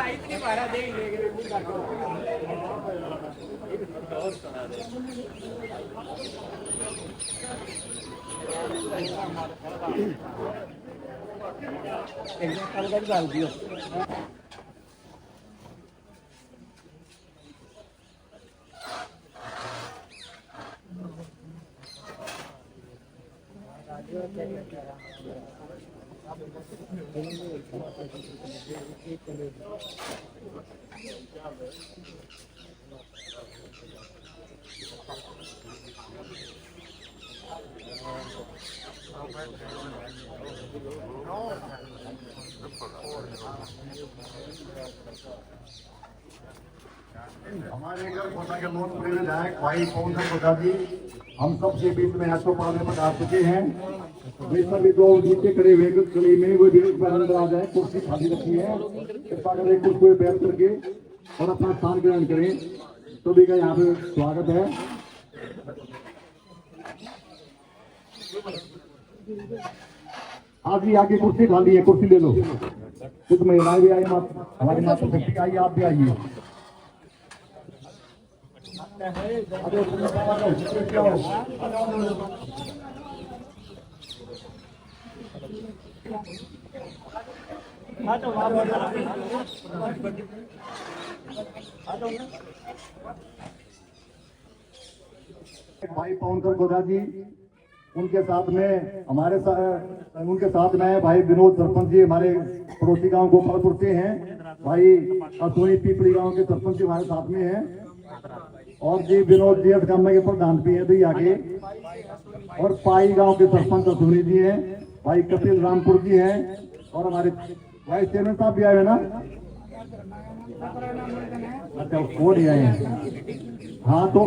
इतनी भाड़ा दे डाल दियो। हमारे घर कोटा के लोकप्रिय विधायक भाई पवन सिंह कोटा जी हम सबके बीच में ऐसो पाने पर आ चुके हैं। वे सभी दो नीचे खड़े हुए गली में वो भी आ जाए, कुर्सी खाली रखी है, कृपा करें कुर्सी पे बैठ करके और अपना स्थान ग्रहण करें। सभी का यहाँ पे स्वागत है। आप भी आगे कुर्सी खाली है, कुर्सी ले लो। कुछ महिलाएं भी आई, हमारी माता शक्ति आई, आप भी आइए। भाई पवनकर गोदा जी, उनके साथ में उनके साथ में भाई विनोद सरपंच जी हमारे पड़ोसी गांव गोपालपुर से हैं। भाई अश्विनी पीपली गांव के सरपंच जी हमारे साथ में हैं और जी विनोद जी अठकामा के प्रधान भी हैं आगे, और पाई गांव के सरपंच अश्विनी जी हैं। भाई कपिल रामपुर जी हैं और हमारे भाई चेयरमैन साहब भी आए हैं ना। अच्छा वो नहीं आए हैं। हाँ तो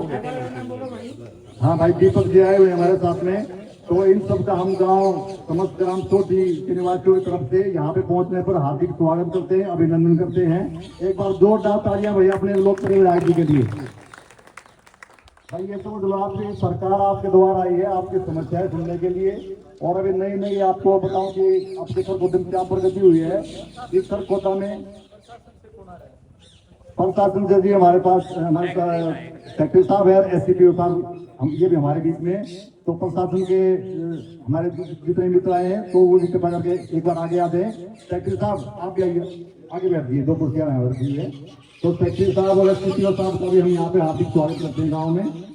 हाँ भाई दीपक जी आए हुए हमारे साथ में। तो इन सब का हम गांव समस्त ग्राम सोटी के निवासियों की तरफ से यहाँ पे पहुंचने पर हार्दिक स्वागत करते हैं, अभिनंदन करते हैं। एक बार जोरदार तालियां भैया अपने लोकप्रिय विधायक जी के लिए। भाई ये समझ लो आपकी सरकार आपके द्वारा आई है आपकी समस्याएं सुनने के लिए। और अभी नई नई आपको बताऊं कि आपके सरकोटा में क्या प्रगति हुई है। इस सरकोटा में प्रशासन से जी हमारे पास हमारे सेक्रेटरी साहब है, एससीपीओ साहब हम ये भी हमारे बीच में। तो प्रशासन के हमारे जितने मित्र आए हैं तो वो कृपा करके एक बार आगे आते हैं। सेक्रेटरी साहब आप भी आइए, आगे बैठिए, दो कुर्सियां हैं। तो सेक्रेटरी साहब और एससीपीओ साहब का भी हम यहाँ पे हार्दिक स्वागत करते हैं गाँव में।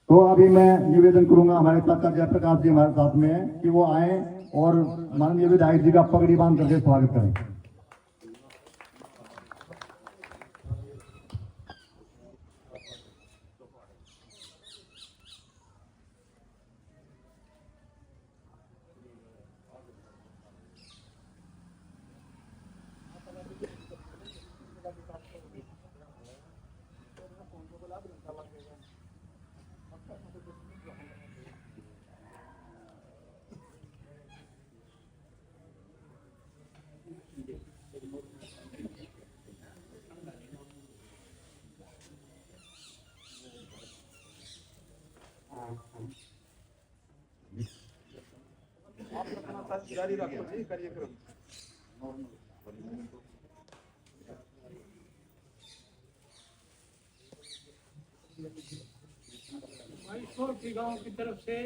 तो अभी मैं निवेदन करूंगा, हमारे चाचा जयप्रकाश जी हमारे साथ में है कि वो आए और माननीय विधायक जी का पगड़ी बांध करके स्वागत करें। जारी रखो जी कार्यक्रम। भाई गांव की तरफ से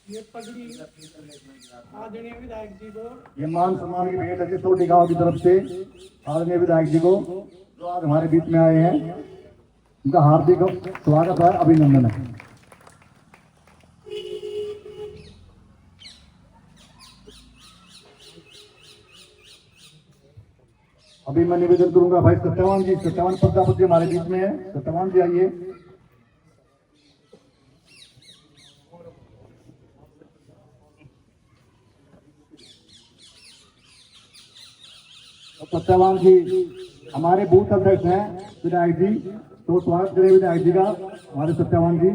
ये पगड़ी आदरणीय विधायक जी को, ये मान सम्मान की भेंट है छोटी गांव की तरफ से आदरणीय विधायक जी को जो आज हमारे बीच में आए हैं। उनका हार्दिक स्वागत है, अभिनंदन है। अभी मैं निवेदन करूंगा भाई सत्यवान जी, सत्यवान प्रजापति हमारे बीच में है। सत्यवान जी आइए। सत्यवान जी हमारे बूथ अध्यक्ष हैं विधायक जी, तो स्वागत करें विधायक जी का हमारे सत्यवान जी।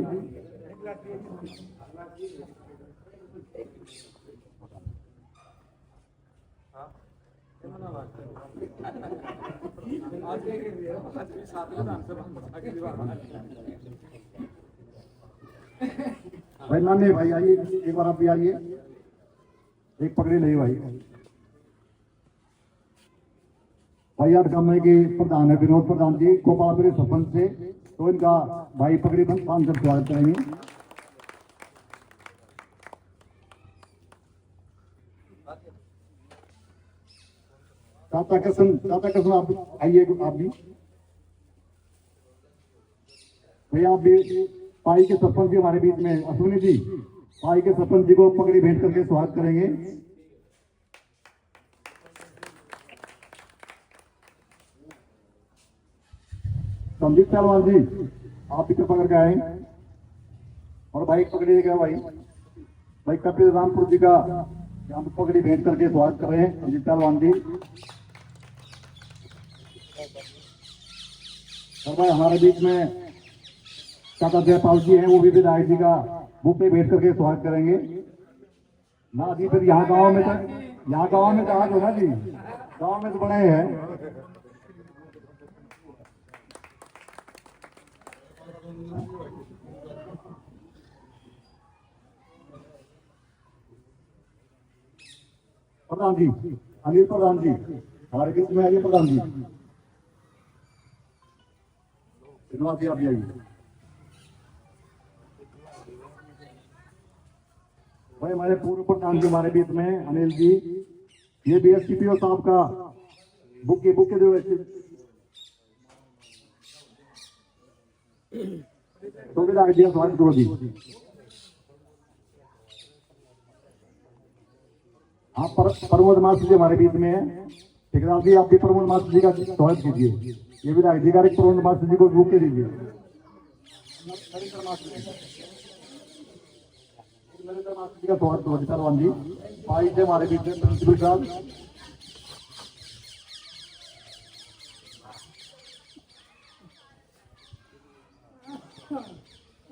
भाई नाने भाई आइए, एक बार आप भी आइए, एक पकड़े नहीं भाई। भाई यार कमरे के प्रधान है विनोद प्रधान जी गोपालपुरी सरपंच से, तो इनका भाई पकड़ी बंद 5 जब स्वागत करेंगे। चाचा कृष्ण आप आइए, आप भी भैया, आप भी पाई के सरपंच जी हमारे बीच में अश्विनी जी, पाई के सरपंच जी को पकड़ी भेंट करके स्वागत करेंगे। संदीप पहलवान जी आप भी कृपा करके आए, और भाई पकड़ी गया भाई कपिल रामपुर जी का यहाँ पर पकड़ी भेंट करके स्वागत कर रहे हैं संदीप पहलवान जी। और भाई हमारे बीच में चाचा जयपाल जी हैं, वो भी विधायक जी का बुक पे भेंट करके स्वागत करेंगे ना जी। फिर यहाँ गांव में तो आज होना जी, गांव में तो बने हैं। प्रधान जी अनिल प्रधान जी हमारे बीच में आइए, प्रधान जी धन्यवाद जी, आप भी आइए। भाई हमारे पूर्व प्रधान जी हमारे बीच में अनिल जी, ये भी एसपीओ साहब का बुक के जो तो विधायक जी स्वागत करो जी। हाँ प्रमोद मास्टर जी हमारे बीच में है, ठेकेदार जी आप भी प्रमोद मास्टर जी का स्वागत कीजिए। ये विधायक जी का प्रमोद मास्टर जी को बुक के दीजिए। मास्टर जी का स्वागत करो पहलवान जी, पाई से हमारे बीच में प्रिंसिपल साहब।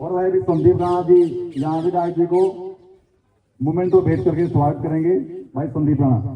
और भाई भी संदीप राणा जी यहाँ विधायक जी को मूवमेंट को भेंट करके स्वागत करेंगे भाई संदीप राणा।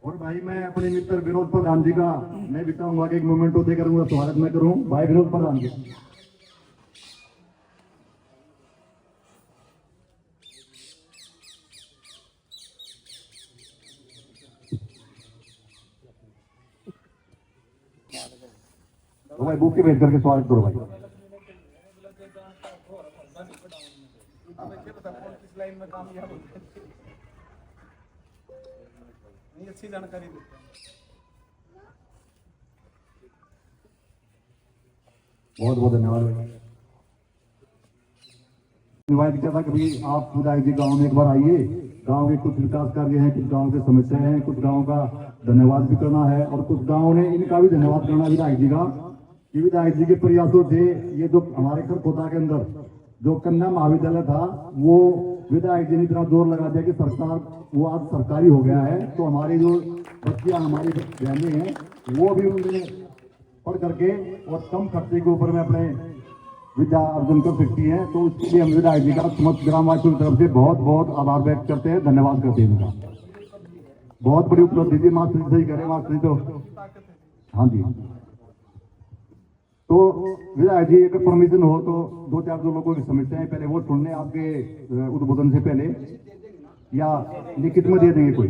और भाई मैं अपने मित्र विनोद प्रधान जी का मैं भी चाहूंगा कि एक मोमेंट को देकर स्वागत मैं करूं भाई विनोद प्रधान जी। तो भाई बुक के भेज करके स्वागत करो भाई। लाइन में कामयाब नहीं, अच्छी जानकारी देते हैं। बहुत बहुत धन्यवाद भाई। निवाद किया था कि भाई आप विधायक जी गाँव में एक बार आइए, गांव के कुछ विकास कार्य हैं, कुछ गांव के समस्याएं हैं, कुछ गांव का धन्यवाद भी करना है और कुछ गांव ने इनका भी धन्यवाद करना विधायक जी का। विधायक जी के प्रयासों से ये जो हमारे खरखोटा के अंदर जो कन्या महाविद्यालय था वो विधायक जी ने इतना जोर लगा दिया कि सरकार वो आज सरकारी हो गया है। तो हमारी जो बच्चियां हमारी बहनें हैं वो भी उन्होंने पढ़ करके और कम खर्चे के ऊपर में अपने विद्या अर्जन कर सकती हैं। तो उसके लिए हम विधायक जी का समस्त ग्रामवासियों की तरफ से बहुत बहुत आभार व्यक्त करते हैं, धन्यवाद करते हैं इनका। बहुत बड़ी उपलब्धि थी, मास्टर सही करे मास्टर तो हाँ जी। तो विधायक जी अगर परमिशन हो तो 2-4 लोगों की समस्याएं पहले वो सुनने आपके उद्बोधन से पहले या लिखित में दे देंगे कोई,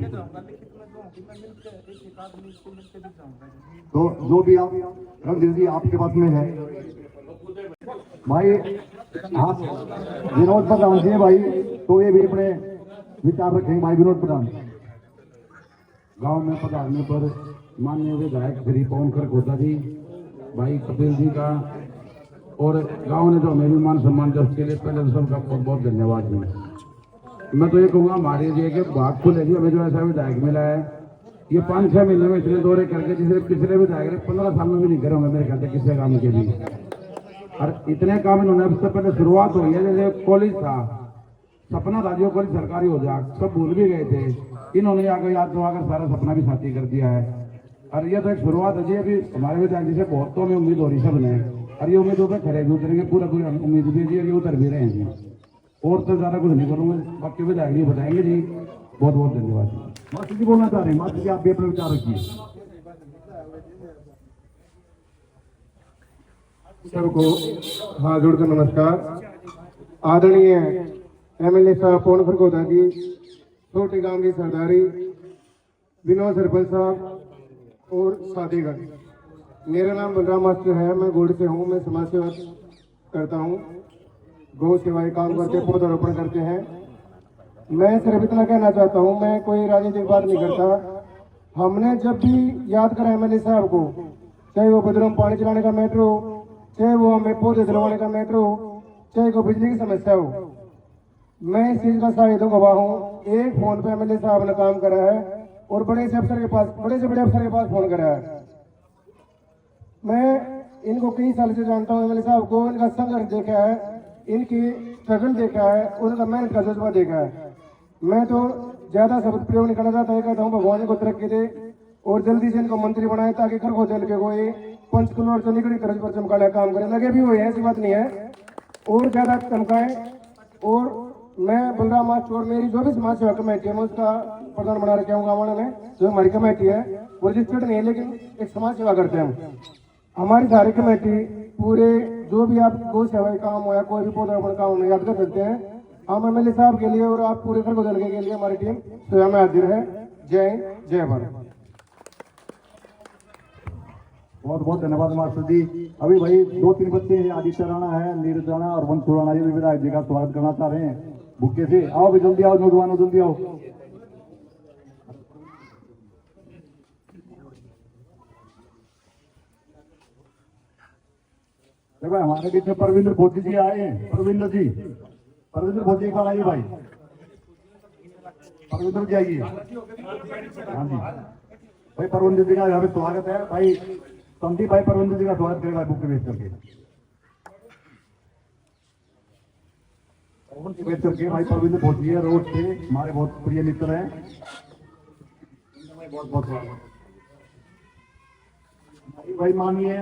तो जो भी आप रंग जी आपके पास में है भाई। आप विनोद प्रधान जी भाई, तो ये भी अपने विचार रखेंगे भाई विनोद प्रधान। गांव में पधारने पर माननीय विधायक श्री पवन खरखोदा जी, भाई कपिल जी का और गांव ने जो हमें भी मान सम्मान दिया उसके लिए पहले तो सबका बहुत बहुत धन्यवाद जी। मैं तो ये कहूँगा हमारे लिए कि बात खुल है जी, हमें जो ऐसा विधायक मिला है ये 5-6 महीने में इतने दौरे करके जिसे पिछले विधायक ने 15 साल में भी नहीं करे होंगे मेरे ख्याल से किसी काम के लिए। और इतने काम इन्होंने उससे पहले शुरुआत हुई है, जैसे कॉलेज था, सपना था जो कॉलेज सरकारी हो जाए, सब भूल भी गए थे, इन्होंने आकर याद करवाकर सारा सपना भी साथी कर दिया है। और ये तो एक शुरुआत है जी, अभी हमारे विधायक जी से बहुत तो हमें उम्मीद हो रही सब ने, और ये उम्मीदों पर खड़े भी उतरेंगे, पूरा पूरी उम्मीद भी जी, और ये उतर भी रहे हैं जी। और तो ज्यादा कुछ नहीं करूँगा, बाकी विधायक जी बताएंगे जी। बहुत बहुत धन्यवाद जी। मास्टर जी बोलना चाह रहे हैं, मास्टर जी आप भी अपने विचार रखिए। सबको हाथ जोड़कर नमस्कार। आदरणीय एमएलए साहब पवन खरखोदा जी, छोटे गांव की सरदारी, विनोद सरपंच साहब और साथीगण, मेरा नाम बलराम मास्टर है, मैं गोड़ से हूँ, मैं समाज सेवा करता हूँ, गौ सेवाएं काम करते, पौधारोपण करते हैं। मैं सिर्फ इतना कहना चाहता हूँ, मैं कोई राजनीतिक बात नहीं करता। हमने जब भी याद करा एमएलए साहब को, चाहे वो बदरों पानी चलाने का मैटर हो, चाहे वो हमें पौधे दिलवाने का मैटर हो, चाहे कोई बिजली की समस्या हो, मैं इस चीज का शाहिद हूँ, गवाह हूँ। एक फोन पे एमएलए साहब ने काम करा है और बड़े से बड़े अफसर के पास फोन करा है। मैं इनको कई साल से जानता हूँ, एमएलए साहब को, इनका संघर्ष देखा है, इनकी स्ट्रगल देखा है, उनका मेहनत का जज्बा देखा है। मैं तो ज्यादा शब्द प्रयोग नहीं करना चाहता, कहता हूँ भगवान को तरक्की दे और जल्दी से इनको मंत्री बनाए ताकि खरखोदा के कोई पंचकुला चंडीगढ़ तरफ पर चमकाने का काम करे। लगे भी हुए हैं, ऐसी बात नहीं है, और ज्यादा चमकाए। और मैं बलराम मास्टर और मेरी जो भी समाज सेवा कमेटी है, मैं उसका प्रधान बना रखे हूँ गाँव में। जो हमारी कमेटी है वो रजिस्टर्ड नहीं है, लेकिन एक समाज सेवा करते हैं। हमारी सारी कमेटी पूरे जो भी आप गौ सेवा काम हो या कोई भी पौधारोपण काम में याद कर सकते हैं। हम एमएलए साहब के लिए और आप पूरे खरखोदा के लिए हमारी टीम स्वयं में हाजिर है। जय हिंद, जय भारत। बहुत बहुत धन्यवाद मास्टर जी। अभी भाई 2-3 बच्चे हैं, आदित्य राणा है, नीरज राणा और वंश राणा, ये भी विधायक जी का स्वागत करना चाह रहे हैं बुक्के से। आओ भी जल्दी आओ नौजवानों, जल्दी आओ। देखो हमारे बीच में परविंदर भोजी जी आए हैं। परविंदर भोजी एक बार आइए भाई, परविंदर जी आइए। हाँ जी भाई, परविंदर जी का यहाँ पे स्वागत है भाई। संदीप भाई परविंदर जी का स्वागत करेगा बुक बेच करके, भाई परविंदर भोजी है, रोड से हमारे बहुत प्रिय मित्र हैं। बहुत बहुत स्वागत भाई। मानिए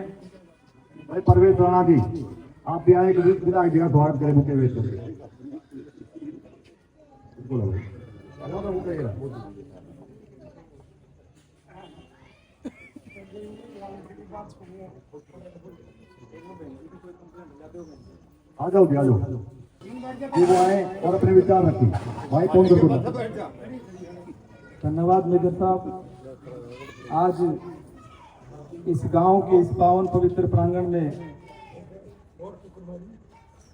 भाई परवेश राणा जी, आप भी आए, विधायक जी का स्वागत करें बुके बेच करके। आ जाओ जी, आ जाओ जी, वो आए और अपने विचार रखें भाई। कौन कर धन्यवाद मेजर साहब। आज इस गांव के इस पावन पवित्र प्रांगण में,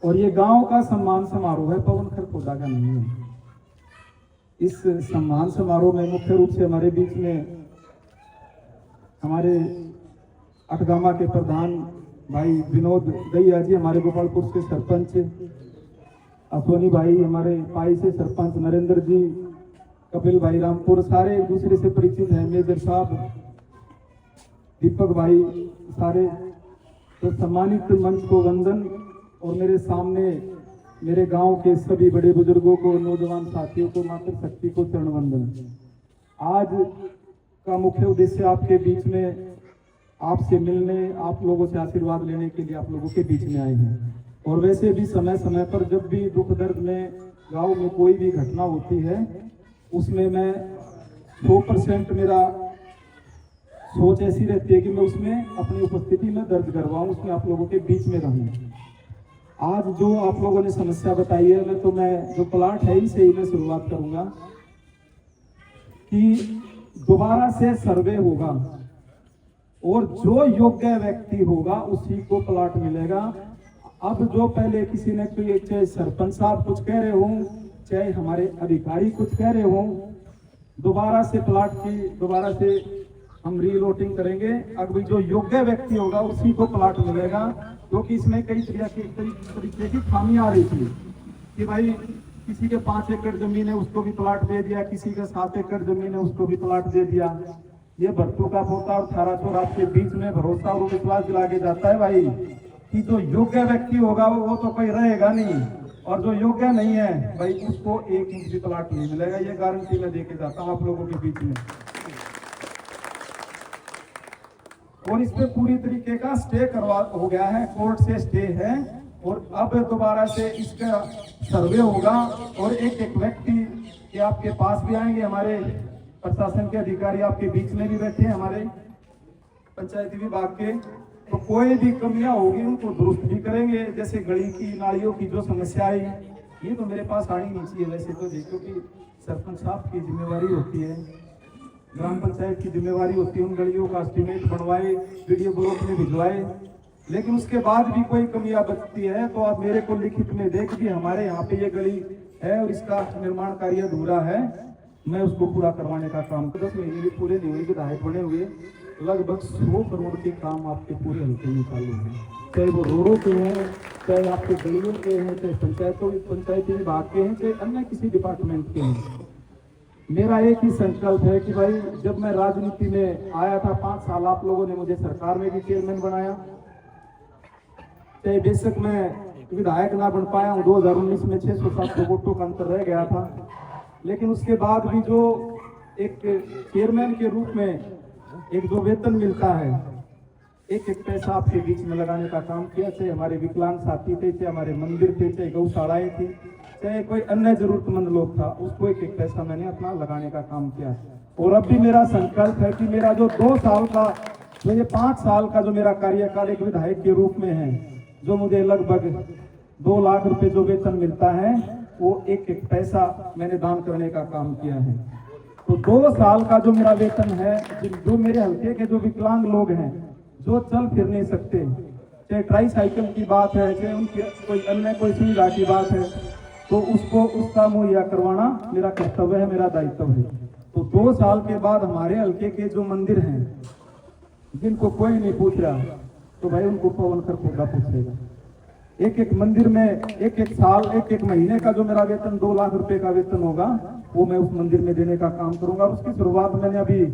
और ये गांव का सम्मान समारोह है, पवन खरखोदा का नहीं है। इस सम्मान समारोह में मुख्य रूप से हमारे बीच में हमारे अठगामा के प्रधान भाई विनोद दैया जी, हमारे गोपालपुर से सरपंच अश्वनी भाई, हमारे पाई से सरपंच नरेंद्र जी, कपिल भाई रामपुर, सारे एक दूसरे से परिचित हैं। मेजर साहब, दीपक भाई, सारे। तो सम्मानित मंच को वंदन, और मेरे सामने मेरे गांव के सभी बड़े बुजुर्गों को, नौजवान साथियों को, मातृशक्ति को चरण वंदन। आज का मुख्य उद्देश्य आपके बीच में आपसे मिलने, आप लोगों से आशीर्वाद लेने के लिए आप लोगों के बीच में आए हैं। और वैसे भी समय समय पर जब भी दुख दर्द में गांव में कोई भी घटना होती है, उसमें मैं 100% मेरा सोच ऐसी रहती है कि मैं उसमें अपनी उपस्थिति में दर्ज करवाऊं, उसमें आप लोगों के बीच में रहूं। आज जो आप लोगों ने समस्या बताई है, मैं जो प्लाट है इसे ही मैं शुरुआत करूंगा कि दोबारा से सर्वे होगा और जो योग्य व्यक्ति होगा उसी को प्लाट मिलेगा। अब जो पहले किसी ने कोई, चाहे सरपंच साहब कुछ कह रहे हों, चाहे हमारे अधिकारी कुछ कह रहे हों, दोबारा से प्लाट की दोबारा से हम रीलोटिंग करेंगे। अगर जो योग्य व्यक्ति होगा उसी को प्लाट मिलेगा, क्योंकि इसमें कई तरीके की खामियां आ रही थी कि भाई किसी के 5 एकड़ जमीन है उसको भी प्लाट दे दिया, किसी के 7 एकड़ जमीन है उसको भी प्लाट दे दिया। ये भर्तों का पोता और थारा चोर आपके बीच में भरोसा और विश्वास दिला के जाता है भाई कि जो योग्य व्यक्ति होगा वो तो कोई रहेगा नहीं, और जो योग्य नहीं है भाई उसको 1 इंच भी प्लाट नहीं मिलेगा। ये गारंटी मैं देके जाता हूँ आप लोगों के बीच में। और इस पे पूरी तरीके का स्टे करवा हो गया है, कोर्ट से स्टे है, और अब दोबारा से इसका सर्वे होगा और एक व्यक्ति के आपके पास भी आएंगे। हमारे प्रशासन के अधिकारी आपके बीच में भी बैठे हैं, हमारे पंचायती विभाग के, तो कोई भी कमियां होगी उनको दुरुस्त भी करेंगे। जैसे गली की नालियों की जो समस्या आई, ये तो मेरे पास आनी नहीं चाहिए वैसे तो जी, क्योंकि सरपंच साहब की जिम्मेवारी होती है, ग्राम पंचायत की जिम्मेवारी होती है उन गलियों का एस्टीमेट बनवाए, वीडियो ब्लॉक में भिजवाए। लेकिन उसके बाद भी कोई कमियां बचती है तो आप मेरे को लिखित में देख कि हमारे यहाँ पे ये गली है और इसका निर्माण कार्य अधूरा है, मैं उसको पूरा करवाने का काम। 10 महीने भी पूरे नहीं हुए, विधायक बने हुए लगभग 100 करोड़ के काम आपके पूरे हल्के में चालू हैं, चाहे वो रोडों के हैं, चाहे आपके गलियों के हैं, चाहे पंचायती विभाग के हैं, चाहे अन्य किसी डिपार्टमेंट के हैं। मेरा एक ही संकल्प है कि भाई जब मैं राजनीति में आया था 5 साल आप लोगों ने मुझे सरकार में भी चेयरमैन बनाया, चाहे बेशक मैं विधायक ना बन पाया हूँ, 2019 में 600-700 वोटों का अंतर रह गया था, लेकिन उसके बाद भी जो एक चेयरमैन के रूप में एक जो वेतन मिलता है, एक पैसा आपके बीच में लगाने का काम किया। चाहे हमारे विकलांग साथी थे, चाहे हमारे मंदिर थे, चाहे गौशालाएं थी, चाहे कोई अन्य जरूरतमंद लोग था, उसको एक पैसा मैंने अपना लगाने का काम किया। और अब भी मेरा संकल्प है कि मेरा जो 2 साल का, जो ये 5 साल का जो मेरा कार्यकाल एक विधायक के रूप में है, जो मुझे लगभग 2 लाख रुपए जो वेतन मिलता है, वो एक पैसा मैंने दान करने का काम किया है। तो 2 साल का जो मेरा वेतन है, जो मेरे हल्के के जो विकलांग लोग हैं, जो चल फिर नहीं सकते, चाहे ट्राईसाइकिल की बात है, चाहे उनकी कोई अन्य कोई सुविधा की बात है, तो उसको उसका मुहैया करवाना मेरा कर्तव्य है, मेरा दायित्व है। तो 2 साल के बाद हमारे हल्के के जो मंदिर हैं, जिनको कोई नहीं पूछ रहा, तो भाई उनको पवन खरखोदा पूछेगा। एक मंदिर में एक साल एक महीने का जो मेरा वेतन 2 लाख रुपए का वेतन होगा, वो मैं उस मंदिर में देने का काम करूंगा। उसकी शुरुआत मैंने अभी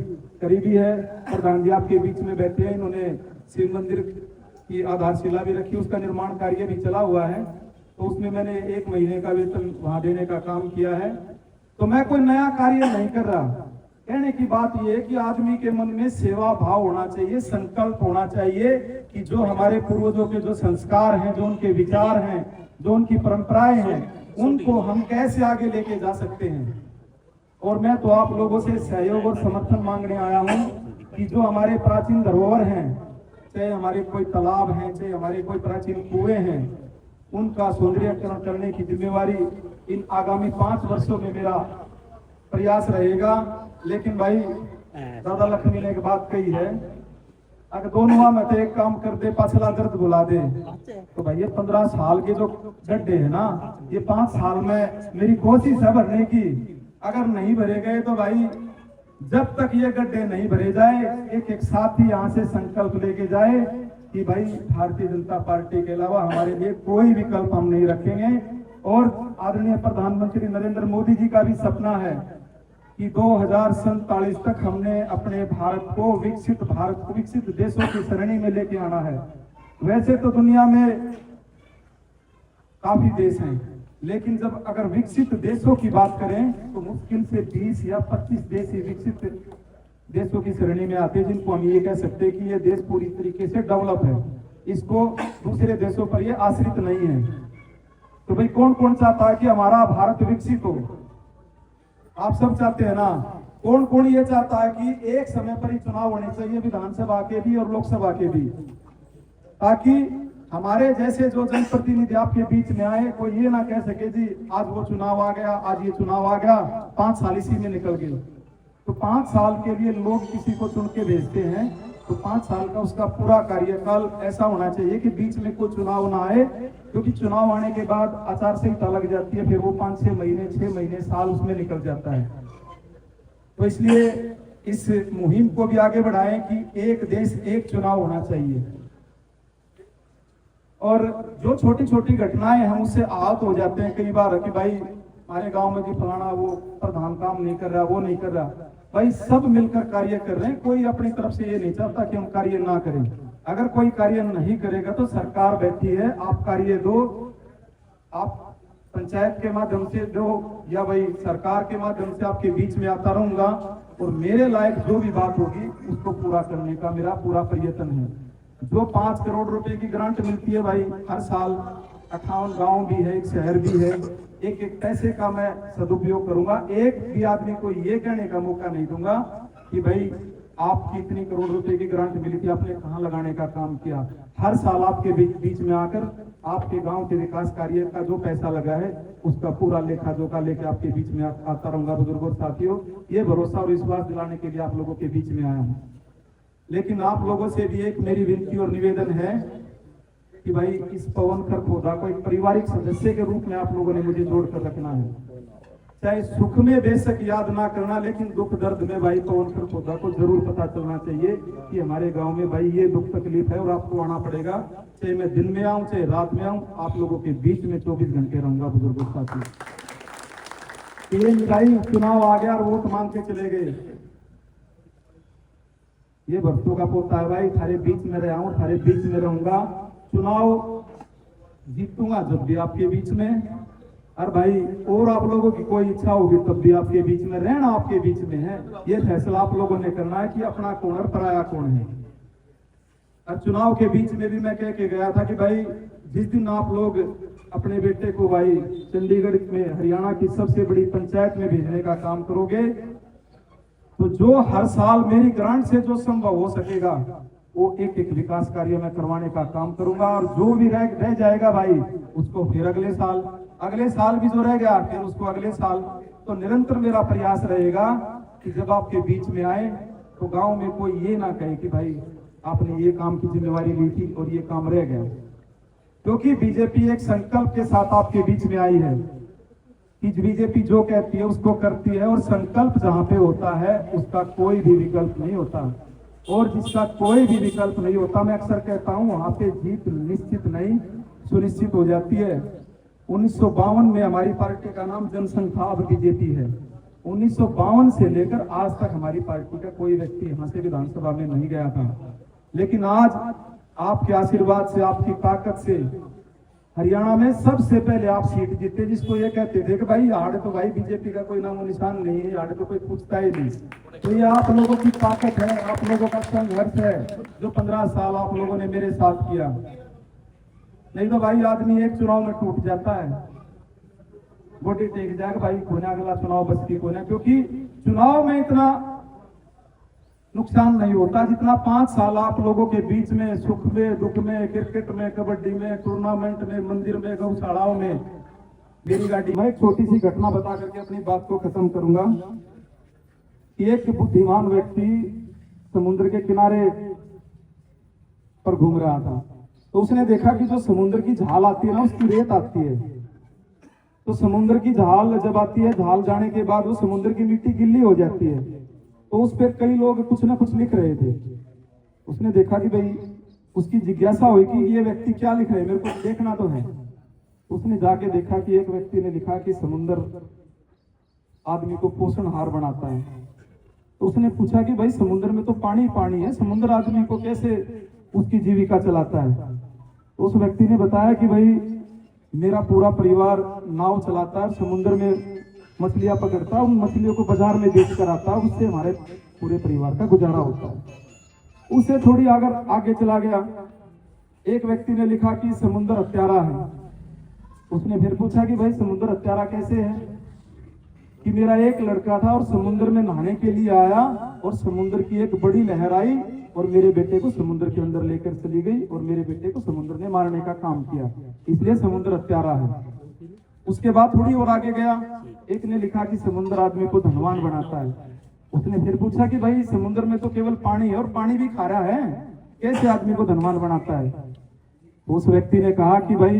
करीबी है, प्रधान जी आपके बीच में बैठे हैं, इन्होंने शिव मंदिर की आधारशिला भी रखी, उसका निर्माण कार्य भी चला हुआ है, तो उसमें मैंने 1 महीने का वेतन वहां देने का काम किया है। तो मैं कोई नया कार्य नहीं कर रहा। कहने की बात यह है कि आदमी के मन में सेवा भाव होना चाहिए, संकल्प होना चाहिए कि जो हमारे पूर्वजों के जो संस्कार हैं, जो उनके विचार हैं, जो उनकी परंपराएं हैं, उनको हम कैसे आगे लेके जा सकते हैं। और मैं तो आप लोगों से सहयोग और समर्थन मांगने आया हूं कि जो हमारे प्राचीन धरोहर हैं, चाहे हमारे कोई तालाब हैं, चाहे हमारे कोई प्राचीन कुएं हैं, उनका सौंदर्यीकरण करने की जिम्मेवारी इन आगामी 5 वर्षों में मेरा प्रयास रहेगा। लेकिन भाई दादा लक्ष्मी ने एक बात कही है, अगर दोनों में एक काम कर दे पाछला दर्द भुला दे, तो भाई ये 15 साल के जो गड्ढे है ना, ये 5 साल में मेरी कोशिश है भरने की। अगर नहीं भरे गए तो भाई जब तक ये गड्ढे नहीं भरे जाए, एक साथी यहाँ से संकल्प लेके जाए कि भाई भारतीय जनता पार्टी के अलावा हमारे लिए कोई विकल्प हम नहीं रखेंगे। और आदरणीय प्रधानमंत्री नरेंद्र मोदी जी का भी सपना है कि 2047 तक हमने अपने भारत को विकसित देशों की श्रेणी में लेके आना है। वैसे तो दुनिया में काफी देश हैं, लेकिन जब अगर विकसित देशों की बात करें तो मुश्किल से 20 या 25 देश ही विकसित देशों की श्रेणी में आते हैं, जिनको हम ये कह सकते हैं कि ये देश पूरी तरीके से डेवलप है, इसको दूसरे देशों पर ये आश्रित नहीं है। तो भाई कौन कौन चाहता है कि हमारा भारत विकसित हो? आप सब चाहते हैं ना। कौन कौन ये चाहता है कि एक समय पर ही चुनाव होने चाहिए, विधानसभा के भी और लोकसभा के भी, ताकि हमारे जैसे जो जनप्रतिनिधि आपके बीच में आए, कोई ये ना कह सके जी आज वो चुनाव आ गया, आज ये चुनाव आ गया, 5 साल इसी में निकल गए। तो 5 साल के लिए लोग किसी को चुन के भेजते हैं, तो 5 साल का उसका पूरा कार्यकाल ऐसा होना चाहिए कि बीच में कोई चुनाव ना आए, क्योंकि चुनाव आने के बाद आचार संहिता लग जाती है, फिर वो 5-6 महीने 6 महीने साल उसमें निकल जाता है। तो इसलिए इस मुहिम को भी आगे बढ़ाएं कि एक देश एक चुनाव होना चाहिए। और जो छोटी छोटी घटनाएं हम उससे आहत हो जाते हैं कई बार कि भाई हमारे गांव में भी फलाना वो प्रधान काम नहीं कर रहा, वो नहीं कर रहा। भाई सब मिलकर कार्य कर रहे हैं, कोई अपनी तरफ से ये नहीं चाहता कि हम कार्य ना करें। अगर कोई कार्य नहीं करेगा तो सरकार बैठी है, आप कार्य दो, आप पंचायत के माध्यम से दो या भाई सरकार के माध्यम से आपके बीच में आता रहूंगा और मेरे लायक जो भी बात होगी उसको पूरा करने का मेरा पूरा प्रयत्न है। जो 5 करोड़ रुपए की ग्रांट मिलती है भाई हर साल, 58 गांव भी है, एक शहर भी है, एक एक पैसे का मैं सदुपयोग करूंगा। एक भी आदमी को ये कहने का मौका नहीं दूंगा कि भाई आपकी इतनी करोड़ रुपए की ग्रांट मिली थी, आपने कहाँ लगाने का काम किया। हर साल आपके बीच में आकर आपके गांव के विकास कार्य का जो पैसा लगा है उसका पूरा लेखा जोखा लेके आपके बीच में आता रहूंगा। बुजुर्गों साथियों, ये भरोसा और विश्वास दिलाने के लिए आप लोगों के बीच में आया हूँ। लेकिन आप लोगों से भी एक मेरी विनती और निवेदन है कि भाई इस पवन खरखोदा को एक पारिवारिक सदस्य के रूप में आप लोगों ने मुझे जोड़कर रखना है। चाहे सुख में बेशक याद ना करना, लेकिन दुख दर्द में भाई पवन खरखोदा को जरूर पता चलना चाहिए कि हमारे गांव में भाई ये दुख तकलीफ है और आपको आना पड़ेगा। चाहे मैं दिन में आऊं चाहे रात में आऊं, आप लोगों के बीच में 24 घंटे रहूंगा। बुजुर्गों साथियों, ये निराई चुनाव आ गया और वोट मांग के चले गए, ये भक्तों का पोता है भाई। थारे बीच में रहा हूं, थारे बीच में रहूंगा, चुनाव जीतूंगा जब भी आपके बीच में। और भाई और आप लोगों की कोई इच्छा होगी तब भी आपके बीच में रहना, आपके बीच में है। ये फैसला आप लोगों ने करना है कि अपना कौन और पराया कौन है। और चुनाव के बीच में भी मैं कह के गया था कि भाई जिस दिन आप लोग अपने बेटे को भाई चंडीगढ़ में हरियाणा की सबसे बड़ी पंचायत में भेजने का काम करोगे तो जो हर साल मेरी ग्रांट से जो संभव हो सकेगा वो एक एक विकास कार्य में करवाने का काम करूंगा। और जो भी रह जाएगा भाई उसको फिर अगले साल भी जो रह गया फिर उसको अगले साल। तो निरंतर मेरा प्रयास रहेगा कि जब आपके बीच में आए तो गांव में कोई ये ना कहे कि भाई आपने ये काम की जिम्मेवारी ली थी और ये काम रह गया। क्योंकि बीजेपी एक संकल्प के साथ आपके बीच में आई है कि बीजेपी जो कहती है उसको करती है, और संकल्प जहां पे होता है उसका कोई भी विकल्प नहीं होता। और जिसका कोई भी विकल्प नहीं होता, मैं अक्सर कहता हूं वहां पे जीत निश्चित नहीं सुनिश्चित हो जाती है। 1952 में हमारी पार्टी का नाम जनसंघ था, अब बीजेपी है। 1952 से लेकर आज तक हमारी पार्टी का कोई व्यक्ति यहाँ से विधानसभा में नहीं गया था। लेकिन आज आपके आशीर्वाद से, आपकी ताकत से हरियाणा में सबसे पहले आप सीट जीते, जिसको ये कहते थे कि भाई आड़े तो भाई बीजेपी का कोई नामो निशान नहीं है, आड़े तो कोई पूछता ही नहीं। तो ये आप लोगों की ताकत है, आप लोगों का संघर्ष है जो 15 साल आप लोगों ने मेरे साथ किया। नहीं तो भाई आदमी एक चुनाव में टूट जाता है, गोटी टेक जाएगा भाई कोना अगला चुनाव बचती कोना। क्योंकि चुनाव में इतना नुकसान नहीं होता जितना 5 साल आप लोगों के बीच में सुख में दुख में, क्रिकेट में, कबड्डी में, टूर्नामेंट में, मंदिर में, गौशालाओं में मेरी गाड़ी। मैं एक छोटी सी घटना बता करके अपनी बात को खत्म करूंगा कि एक बुद्धिमान व्यक्ति समुद्र के किनारे पर घूम रहा था। तो उसने देखा कि जो समुद्र की झाल आती है ना, उसकी रेत आती है। तो समुद्र की झाल जब आती है, झाल जाने के बाद वो समुद्र की मिट्टी गिल्ली हो जाती है। तो उस पर कई लोग कुछ ना कुछ लिख रहे थे। उसने देखा कि भाई उसकी जिज्ञासा हुई कि ये व्यक्ति क्या लिख रहे हैं, मेरे को देखना तो है। उसने जाके देखा कि एक व्यक्ति ने लिखा कि समुद्र आदमी को पोषणहार बनाता है। तो उसने पूछा कि भाई समुद्र में तो पानी पानी है, समुद्र आदमी को कैसे उसकी जीविका चलाता है। तो उस व्यक्ति ने बताया कि भाई मेरा पूरा परिवार नाव चलाता है, समुद्र में मछलियां पकड़ता, उन मछलियों को बाजार में बेच कर आता, उससे हमारे पूरे परिवार का गुजारा होता है। उससे थोड़ी अगर आगे चला गया, एक व्यक्ति ने लिखा कि समुद्र हत्यारा है। उसने फिर पूछा कि भाई समुद्र हत्यारा कैसे है, कि मेरा एक लड़का था और समुद्र में नहाने के लिए आया और समुद्र की एक बड़ी लहर आई और मेरे बेटे को समुद्र के अंदर लेकर चली गई और मेरे बेटे को समुद्र ने मारने का काम किया, इसलिए समुद्र हत्यारा है। उसके बाद थोड़ी और आगे गया, एक ने लिखा कि समुद्र आदमी को धनवान बनाता है। उसने फिर पूछा कि भाई समुद्र में तो केवल पानी है और पानी भी खारा है, कैसे आदमी को धनवान बनाता है। तो उस व्यक्ति ने कहा कि भाई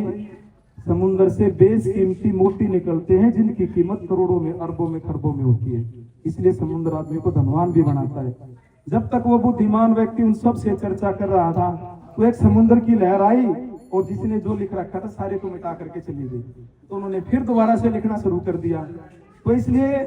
समुद्र से बेशकीमती मोती निकलते हैं जिनकी कीमत करोड़ों में, अरबों में, खरबों में होती है। इसलिए समुद्र आदमी को धनवान भी बनाता है। जब तक वो बुद्धिमान व्यक्ति उन सब से चर्चा कर रहा था तो एक समुद्र की लहर आई और जिसने जो लिख रखा था सारे को मिटा करके चली गई। तो उन्होंने फिर दोबारा से लिखना शुरू कर दिया। तो इसलिए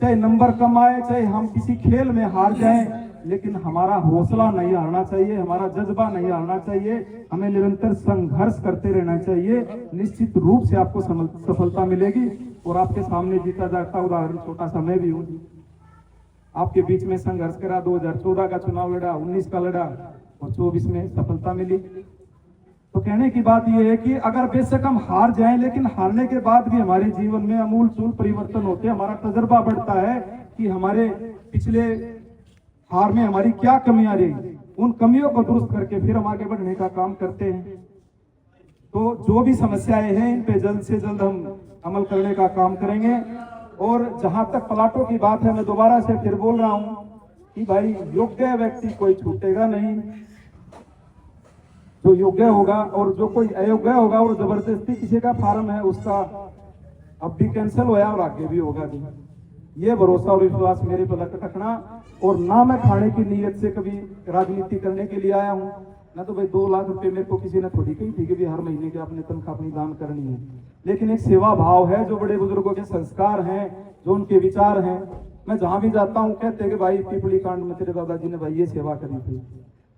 चाहे नंबर कम आए, चाहे हम किसी खेल में हार जाएं, लेकिन हमारा हौसला नहीं हारना चाहिए, हमारा जज्बा नहीं हारना चाहिए। हमें निरंतर संघर्ष करते रहना चाहिए। निश्चित रूप से आपको सफलता मिलेगी। और आपके सामने जीता जाता उदाहरण छोटा सा मैं भी हूँ। आपके बीच में संघर्ष करा, 2014 का चुनाव लड़ा, 19 का लड़ा और 24 में सफलता मिली। तो कहने की बात यह है कि अगर बेशक हम हार जाएं, लेकिन हारने के बाद भी हमारे जीवन में अमूल चूल परिवर्तन होते हैं। हमारा तजर्बा बढ़ता है कि हमारे पिछले हार में हमारी क्या कमियां रही, उन कमियों को दुरुस्त करके फिर हम आगे बढ़ने का काम करते हैं। तो जो भी समस्याएं हैं इन पे जल्द से जल्द हम अमल करने का काम करेंगे। और जहां तक प्लाटों की बात है, मैं दोबारा से फिर बोल रहा हूं कि भाई योग्य व्यक्ति कोई छूटेगा नहीं। जो योग्य होगा और जो कोई अयोग्य होगा और जबरदस्ती किसी का फार्म है उसका अब भी कैंसिल होया और आगे भी होगा भी। ये भरोसा और विश्वास मेरे पर रखना। और ना मैं खाने की नीयत से कभी राजनीति करने के लिए आया हूँ, ना तो भाई 2 लाख रुपए मेरे को किसी ने थोड़ी कही थी कि भी हर महीने के अपने तनख्वाह अपनी दान करनी है। लेकिन एक सेवा भाव है, जो बड़े बुजुर्गों के संस्कार हैं, जो उनके विचार हैं। मैं जहां भी जाता हूँ कहते हैं कि भाई पिपली कांड में तेरे दादाजी ने भाई ये सेवा करी थी।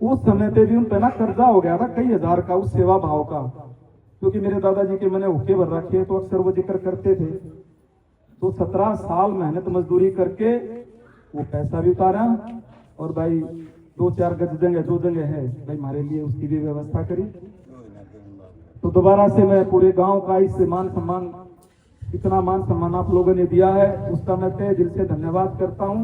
उस समय पे भी उन पे ना कर्जा हो गया था कई हजार का उस सेवा भाव का, क्योंकि मेरे दादाजी के मैंने हुक्के भर रखे तो अक्सर वो जिक्र करते थे। तो 17 साल मेहनत मजदूरी करके वो पैसा भी उतारा और भाई 2-4 गज जगह जो जगह है भाई हमारे लिए उसकी भी व्यवस्था करी। तो दोबारा से मैं पूरे गांव का इस मान सम्मान, इतना मान सम्मान आप लोगों ने दिया है उसका मैं तहे दिल से धन्यवाद करता हूं।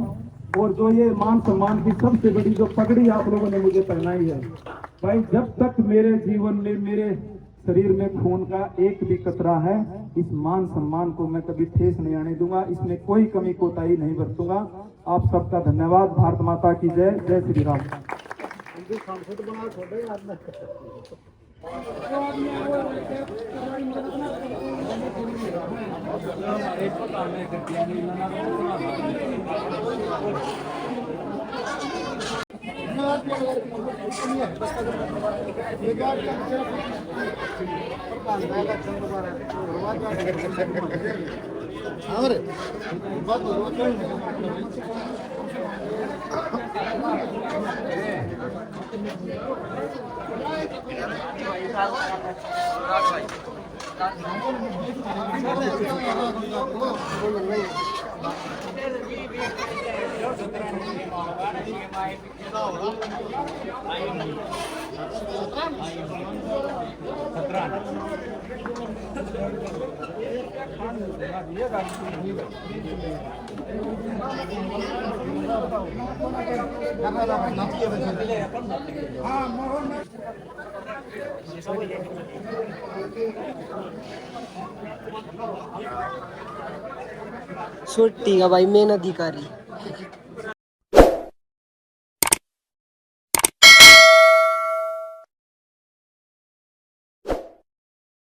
और जो ये मान सम्मान की सबसे बड़ी जो पगड़ी आप लोगों ने मुझे पहनाई है, भाई जब तक मेरे जीवन में, मेरे शरीर में खून का एक भी कतरा है, इस मान सम्मान को मैं कभी ठेस नहीं आने दूंगा। इसमें कोई कमी कोताही नहीं बरतूंगा। आप सबका धन्यवाद। भारत माता की जय। जय श्री राम। छोटी का भाई मेन अधिकारी।